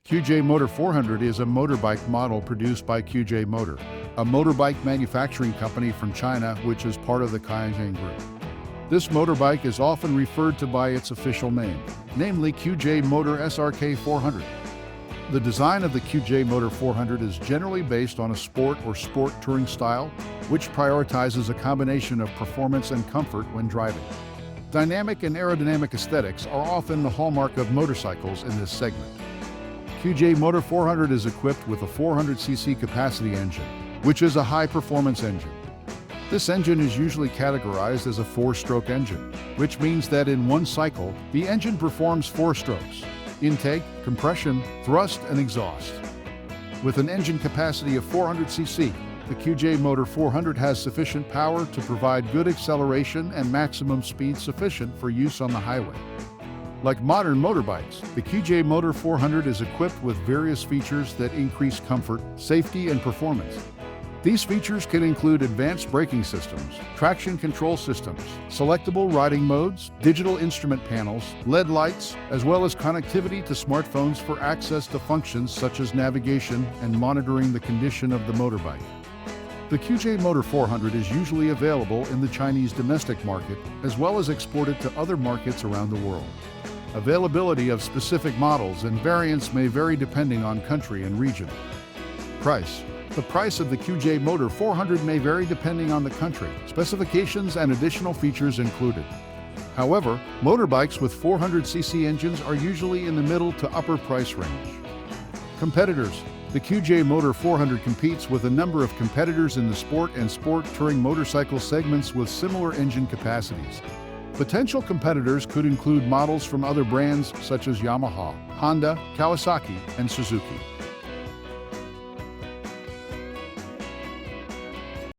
QJ Motor 400 is a motorbike model produced by QJ Motor, a motorbike manufacturing company from China which is part of the Qianjiang Group. This motorbike is often referred to by its official name, namely QJ Motor SRK 400. The design of the QJ Motor 400 is generally based on a sport or sport touring style, which prioritizes a combination of performance and comfort when driving. Dynamic and aerodynamic aesthetics are often the hallmark of motorcycles in this segment. QJ Motor 400 is equipped with a 400cc capacity engine, which is a high-performance engine. This engine is usually categorized as a 4-stroke engine, which means that in one cycle, the engine performs 4 strokes: intake, compression, thrust, and exhaust. With an engine capacity of 400cc, the QJ Motor 400 has sufficient power to provide good acceleration and maximum speed sufficient for use on the highway. Like modern motorbikes, the QJ Motor 400 is equipped with various features that increase comfort, safety, and performance. These features can include advanced braking systems, traction control systems, selectable riding modes, digital instrument panels, LED lights, as well as connectivity to smartphones for access to functions such as navigation and monitoring the condition of the motorbike. The QJ Motor 400 is usually available in the Chinese domestic market, as well as exported to other markets around the world. Availability of specific models and variants may vary depending on country and region. Price. The price of the QJ Motor 400 may vary depending on the country, specifications, and additional features included. However, motorbikes with 400cc engines are usually in the middle to upper price range. Competitors. The QJ Motor 400 competes with a number of competitors in the sport and sport touring motorcycle segments with similar engine capacities. Potential competitors could include models from other brands such as Yamaha, Honda, Kawasaki, and Suzuki.